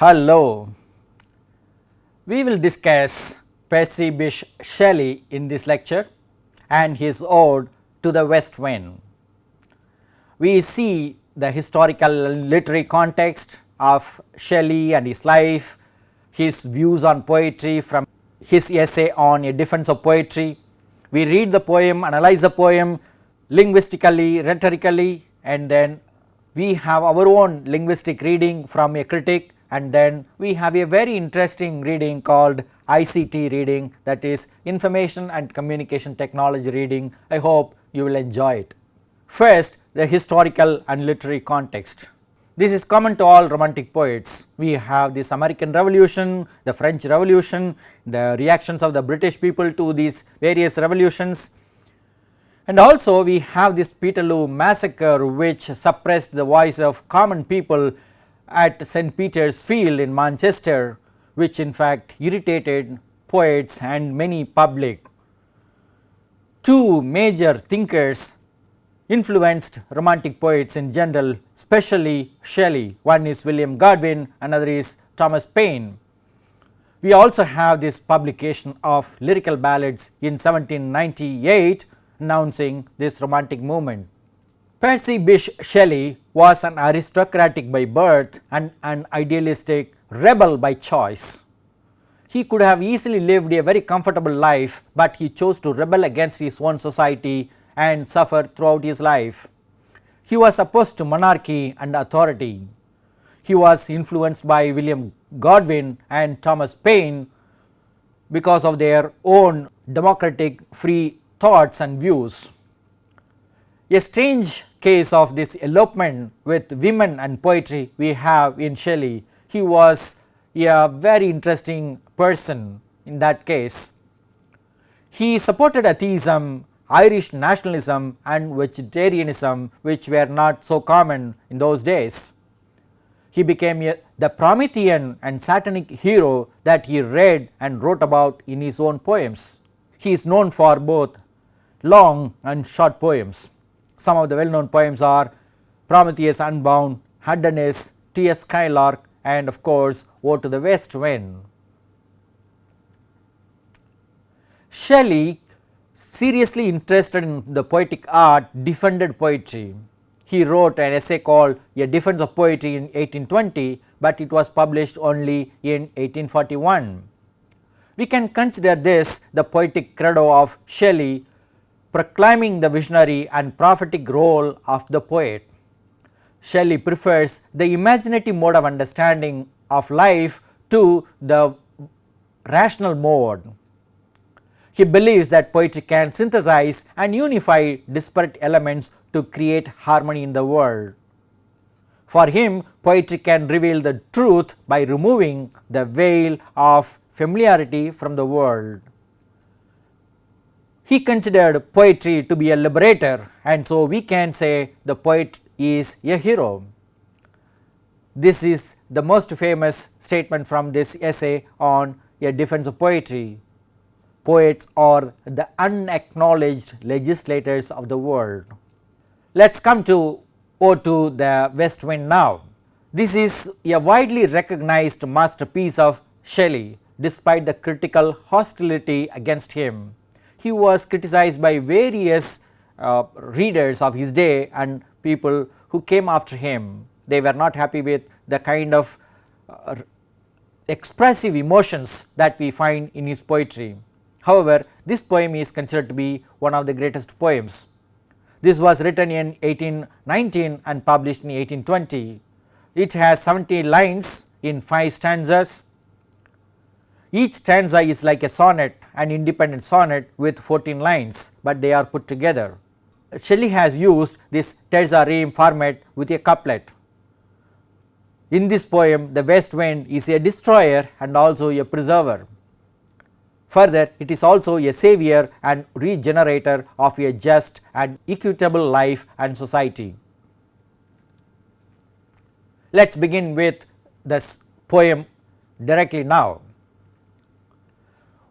Hello, we will discuss Percy Bysshe Shelley in this lecture and his ode to the west wind. We see the historical and literary context of Shelley and his life, his views on poetry from his essay on a defense of poetry. We read the poem, analyze the poem linguistically, rhetorically, and then we have our own linguistic reading from a critic, and then we have a very interesting reading called ICT reading, that is Information and Communication Technology reading. I hope you will enjoy it. First, the historical and literary context. This is common to all romantic poets. We have this American Revolution, the French Revolution, the reactions of the British people to these various revolutions, and also we have this Peterloo massacre, which suppressed the voice of common people at St. Peter's Field in Manchester, which in fact irritated poets and many public. Two major thinkers influenced romantic poets in general, especially Shelley. One is William Godwin, another is Thomas Paine. We also have this publication of lyrical ballads in 1798 announcing this romantic movement. Percy Bysshe Shelley was an aristocratic by birth and an idealistic rebel by choice. He could have easily lived a very comfortable life, but he chose to rebel against his own society and suffer throughout his life. He was opposed to monarchy and authority. He was influenced by William Godwin and Thomas Paine because of their own democratic free thoughts and views. A strange case of this elopement with women and poetry we have in Shelley. He was a very interesting person in that case. He supported atheism, Irish nationalism and vegetarianism, which were not so common in those days. He became the Promethean and Satanic hero that he read and wrote about in his own poems. He is known for both long and short poems. Some of the well known poems are Prometheus Unbound, Adonis, T.S. Skylark, and of course Ode to the West Wind. Shelley, seriously interested in the poetic art, defended poetry. He wrote an essay called A Defense of Poetry in 1820, but it was published only in 1841. We can consider this the poetic credo of Shelley, proclaiming the visionary and prophetic role of the poet. Shelley prefers the imaginative mode of understanding of life to the rational mode. He believes that poetry can synthesize and unify disparate elements to create harmony in the world. For him, poetry can reveal the truth by removing the veil of familiarity from the world. He considered poetry to be a liberator, and so we can say the poet is a hero. This is the most famous statement from this essay on A Defense of Poetry. Poets are the unacknowledged legislators of the world. Let us come to Ode to the West Wind now. This is a widely recognized masterpiece of Shelley, despite the critical hostility against him. He was criticized by various readers of his day and people who came after him. They were not happy with the kind of expressive emotions that we find in his poetry. However, this poem is considered to be one of the greatest poems. This was written in 1819 and published in 1820. It has 70 lines in 5 stanzas. Each stanza is like a sonnet, an independent sonnet with 14 lines, but they are put together. Shelley has used this terza rime format with a couplet. In this poem, the west wind is a destroyer and also a preserver. Further, it is also a savior and regenerator of a just and equitable life and society. Let us begin with this poem directly now.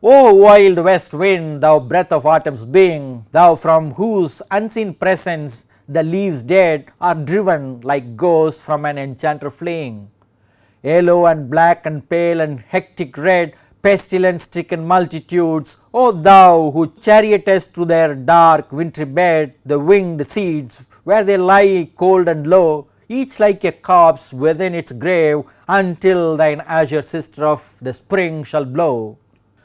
O wild west wind, thou breath of autumn's being, thou from whose unseen presence the leaves dead are driven like ghosts from an enchanter fleeing. yellow and black and pale and hectic red, pestilence stricken multitudes, O thou who chariotest to their dark wintry bed the winged seeds, where they lie cold and low, each like a corpse within its grave, until thine azure sister of the spring shall blow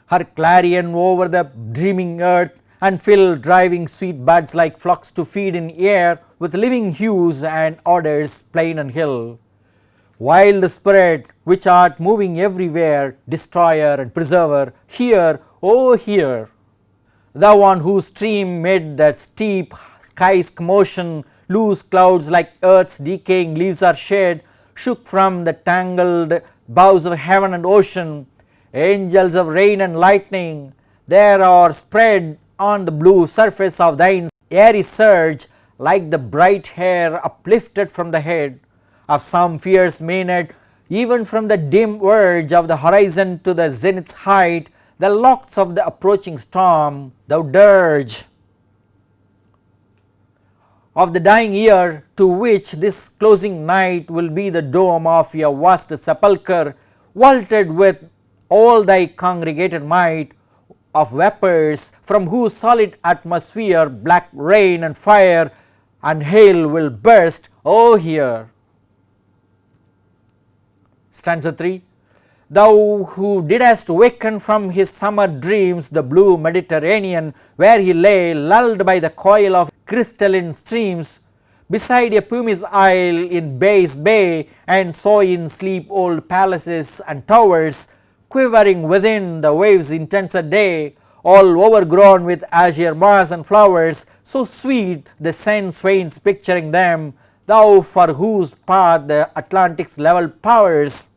her clarion over the dreaming earth, and fill driving sweet buds like flocks to feed in air with living hues and odors plain and hill. Wild spirit, which art moving everywhere, destroyer and preserver, hear, O hear! Thou on whose stream mid the steep sky's commotion, loose clouds like earth's decaying leaves are shed, shook from the tangled boughs of heaven and ocean, angels of rain and lightning, there are spread on the blue surface of thine airy surge, like the bright hair uplifted from the head of some fierce maenad, even from the dim verge of the horizon to the zenith's height, the locks of the approaching storm, thou dirge of the dying year, to which this closing night will be the dome of your vast sepulchre, vaulted with all thy congregated might of vapors, from whose solid atmosphere black rain and fire and hail will burst, O hear! Stanza 3. Thou who didst waken from his summer dreams the blue Mediterranean, where he lay lulled by the coil of crystalline streams, beside a pumice isle in Bay's bay, and saw in sleep old palaces and towers, quivering within the waves' intenser day, all overgrown with azure moss and flowers, so sweet the sense faints picturing them, thou for whose path the Atlantic's level powers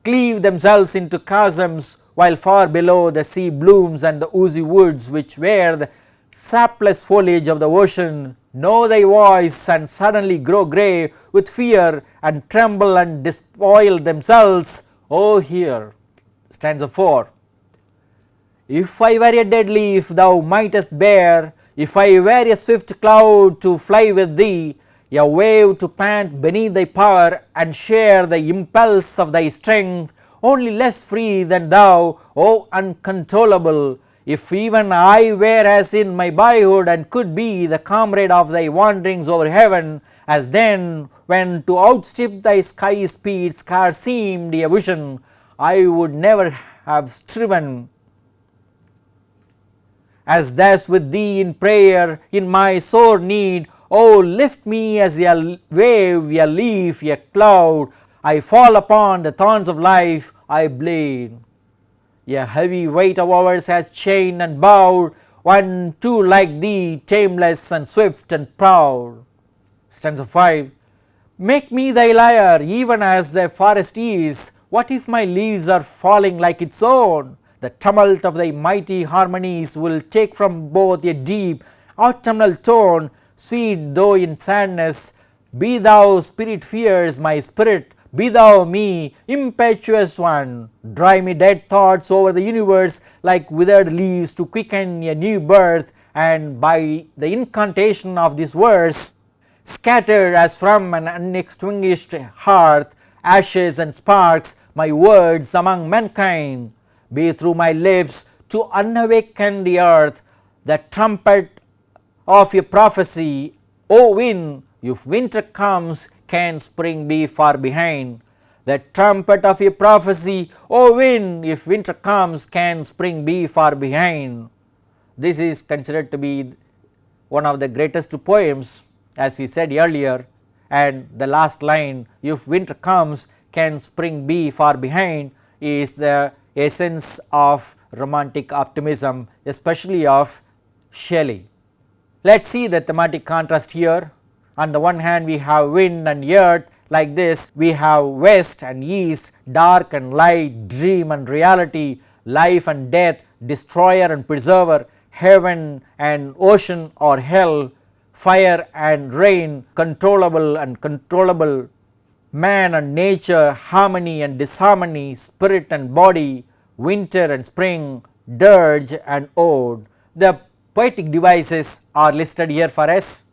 cleave themselves into chasms, while far below the sea blooms and the oozy woods which wear the sapless foliage of the ocean know thy voice and suddenly grow grey with fear and tremble and despoil themselves, O hear! Stanza 4. If I were a dead leaf thou mightest bear, if I were a swift cloud to fly with thee, a wave to pant beneath thy power and share the impulse of thy strength, only less free than thou, O uncontrollable, if even I were as in my boyhood and could be the comrade of thy wanderings over heaven, as then when to outstrip thy sky speed scarce seemed a vision, I would never have striven as thus with thee in prayer in my sore need. Oh, lift me as a wave, a leaf, a cloud, I fall upon the thorns of life, I bleed. A heavy weight of ours has chained and bowed one too like thee, tameless and swift and proud. Stanza 5. Make me thy lyre even as the forest is, what if my leaves are falling like its own? The tumult of thy mighty harmonies will take from both a deep autumnal tone, sweet though in sadness. Be thou spirit fierce, my spirit, be thou me, impetuous one. Drive me dead thoughts over the universe like withered leaves to quicken a new birth, and by the incantation of this verse, scatter as from an unextinguished hearth ashes and sparks my words among mankind. Be through my lips to unawaken the earth the trumpet of a prophecy. O wind, if winter comes, can spring be far behind? The trumpet of a prophecy. O wind, if winter comes, can spring be far behind? This is considered to be one of the greatest poems, as we said earlier, and the last line, if winter comes, can spring be far behind, is the essence of romantic optimism, especially of Shelley. Let us see the thematic contrast here. On the one hand, we have wind and earth like this, we have west and east, dark and light, dream and reality, life and death, destroyer and preserver, heaven and ocean or hell, fire and rain, controllable and controllable, man and nature, harmony and disharmony, spirit and body, winter and spring, dirge and ode. The poetic devices are listed here for us.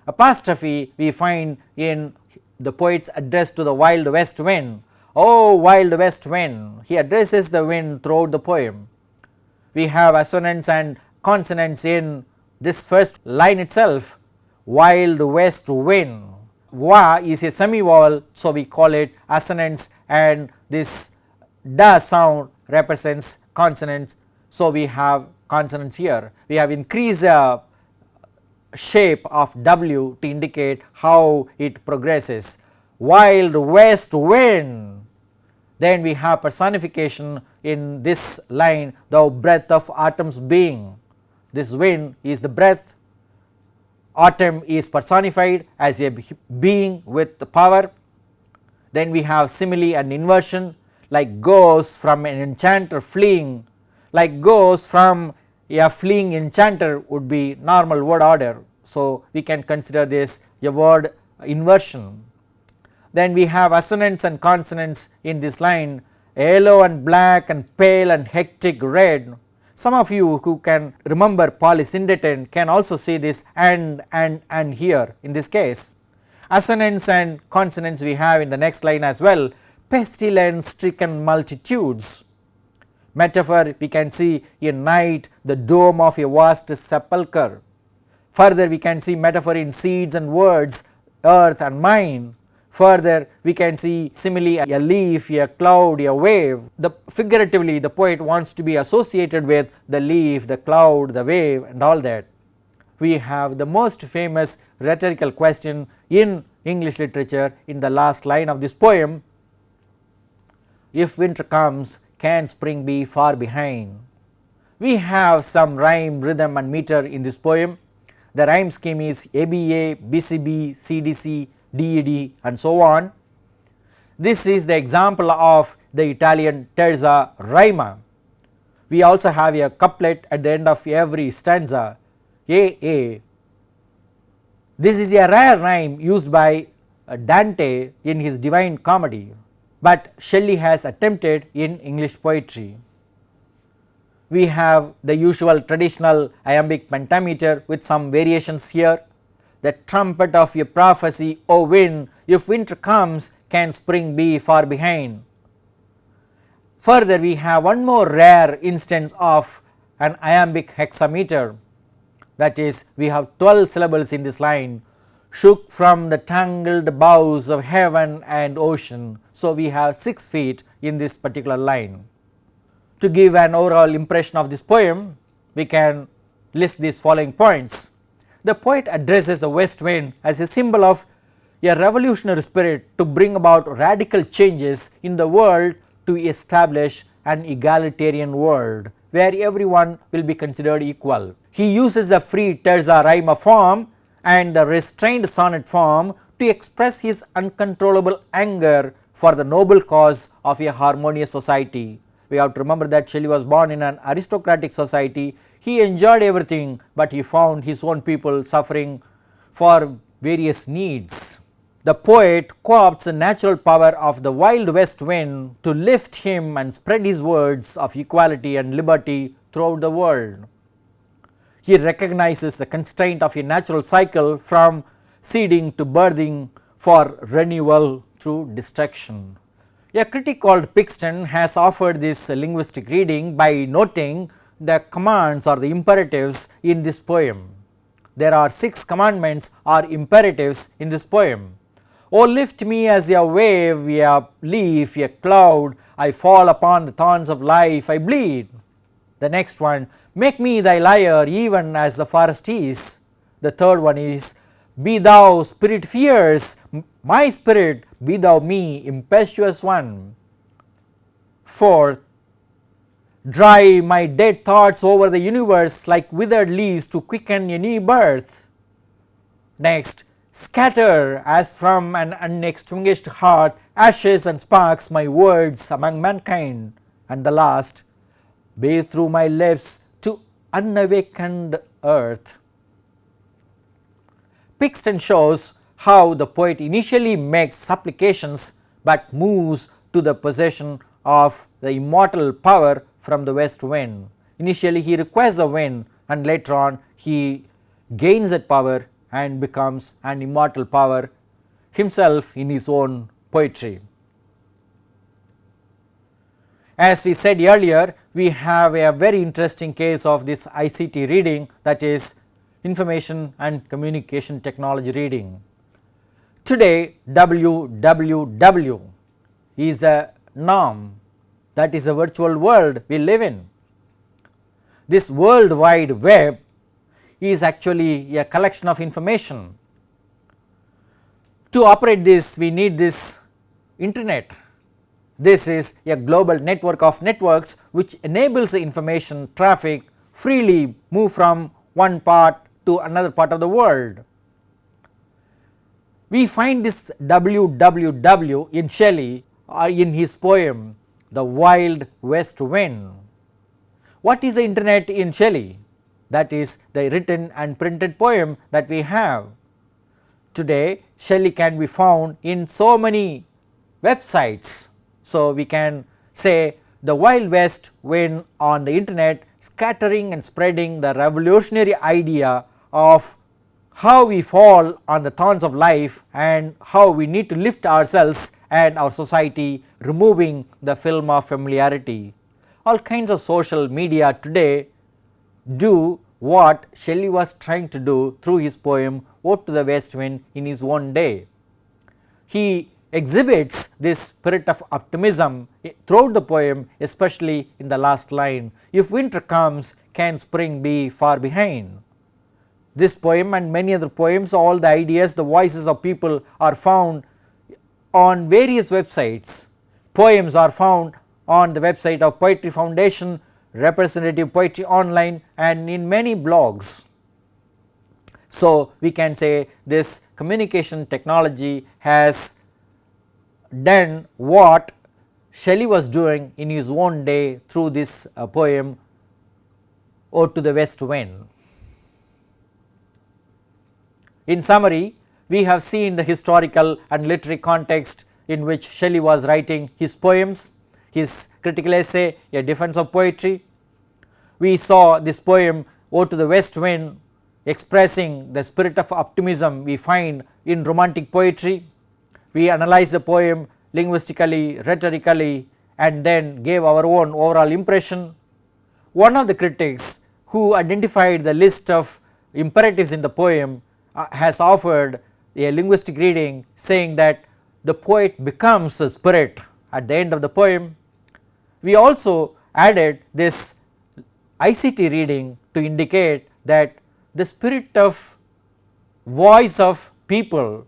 Apostrophe we find in the poet's address to the wild west wind. Oh wild west wind, he addresses the wind throughout the poem. We have assonance and consonants in this first line itself, wild west wind. Va is a semivowel, so we call it assonance, and this da sound represents consonants, so we have consonants here. We have increased shape of W to indicate how it progresses. Wild west wind. Then we have personification in this line, thou breath of autumn's being. This wind is the breath. Autumn is personified as a being with the power. Then we have simile and inversion, like goes from an enchanter fleeing, like goes from a fleeing enchanter would be normal word order. So, we can consider this a word inversion. Then we have assonance and consonants in this line, yellow and black and pale and hectic red. Some of you who can remember polysyndeton can also see this and here in this case. Assonance and consonants we have in the next line as well, pestilence stricken multitudes. Metaphor we can see in night the dome of a vast sepulchre. Further we can see metaphor in seeds and words, earth and mind. Further we can see simile, a leaf, a cloud, a wave. Figuratively the poet wants to be associated with the leaf, the cloud, the wave and all that. We have the most famous rhetorical question in English literature in the last line of this poem. If winter comes, can spring be far behind? We have some rhyme, rhythm and meter in this poem. The rhyme scheme is ABA, BCB, CDC, DED and so on. This is the example of the Italian terza rima. We also have a couplet at the end of every stanza, AA. This is a rare rhyme used by Dante in his Divine Comedy, but Shelley has attempted in English poetry. We have the usual traditional iambic pentameter with some variations here. The trumpet of a prophecy, O wind, if winter comes, can spring be far behind? Further we have one more rare instance of an iambic hexameter, that is we have 12 syllables in this line, shook from the tangled boughs of heaven and ocean. So, we have 6 feet in this particular line. To give an overall impression of this poem, we can list these following points. The poet addresses the west wind as a symbol of a revolutionary spirit to bring about radical changes in the world to establish an egalitarian world where everyone will be considered equal. He uses the free terza rima form and the restrained sonnet form to express his uncontrollable anger for the noble cause of a harmonious society. We have to remember that Shelley was born in an aristocratic society. He enjoyed everything, but he found his own people suffering for various needs. The poet co-opts the natural power of the wild west wind to lift him and spread his words of equality and liberty throughout the world. He recognizes the constraint of a natural cycle from seeding to birthing for renewal through destruction. A critic called Pixton has offered this linguistic reading by noting the commands or the imperatives in this poem. There are 6 commandments or imperatives in this poem. O lift me as a wave, a leaf, a cloud, I fall upon the thorns of life, I bleed. The next one, make me thy lyre even as the forest is. The third one is, be thou spirit fierce, my spirit, be thou me impetuous one. Fourth, dry my dead thoughts over the universe like withered leaves to quicken a new birth. Next, scatter as from an unextinguished heart ashes and sparks my words among mankind. And the last, bathe through my lips to unawakened earth. Pixton shows how the poet initially makes supplications but moves to the possession of the immortal power from the west wind. Initially he requests the wind and later on he gains that power and becomes an immortal power. himself in his own poetry. As we said earlier, we have a very interesting case of this ICT reading, that is information and communication technology reading. Today WWW is a norm, that is a virtual world we live in. This World Wide Web is actually a collection of information. To operate this, we need this internet. This is a global network of networks which enables the information traffic freely move from one part to another part of the world. We find this WWW in Shelley in his poem The Wild West Wind. What is the internet in Shelley? That is the written and printed poem that we have. Today Shelley can be found in so many websites. So we can say the Wild West wind on the internet, scattering and spreading the revolutionary idea of how we fall on the thorns of life and how we need to lift ourselves and our society, removing the film of familiarity. All kinds of social media today do what Shelley was trying to do through his poem Ode to the West Wind in his own day. He exhibits this spirit of optimism throughout the poem, especially in the last line, if winter comes, can spring be far behind. This poem and many other poems, all the ideas, the voices of people are found on various websites. Poems are found on the website of Poetry Foundation, Representative Poetry Online, and in many blogs. So we can say this communication technology has done what Shelley was doing in his own day through this poem Ode to the West Wind. In summary, we have seen the historical and literary context in which Shelley was writing his poems, his critical essay A Defense of Poetry. We saw this poem Ode to the West Wind expressing the spirit of optimism we find in romantic poetry. We analyzed the poem linguistically, rhetorically, and then gave our own overall impression. One of the critics who identified the list of imperatives in the poem has offered a linguistic reading, saying that the poet becomes a spirit at the end of the poem. We also added this ICT reading to indicate that the spirit of voice of people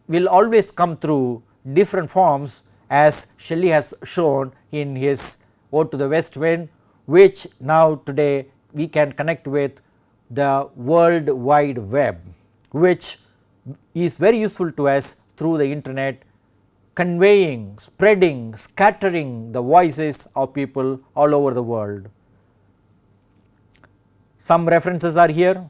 will always come through different forms, as Shelley has shown in his Ode to the West Wind, which now today we can connect with the World Wide Web, which is very useful to us through the internet, conveying, spreading, scattering the voices of people all over the world. Some references are here.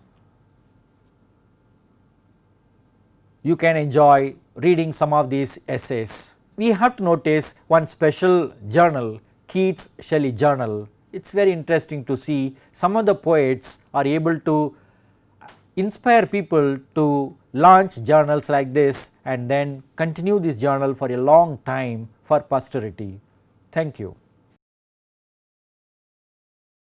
You can enjoy reading some of these essays. We have to notice one special journal, Keats Shelley Journal. It is very interesting to see some of the poets are able to inspire people to launch journals like this and then continue this journal for a long time for posterity. Thank you.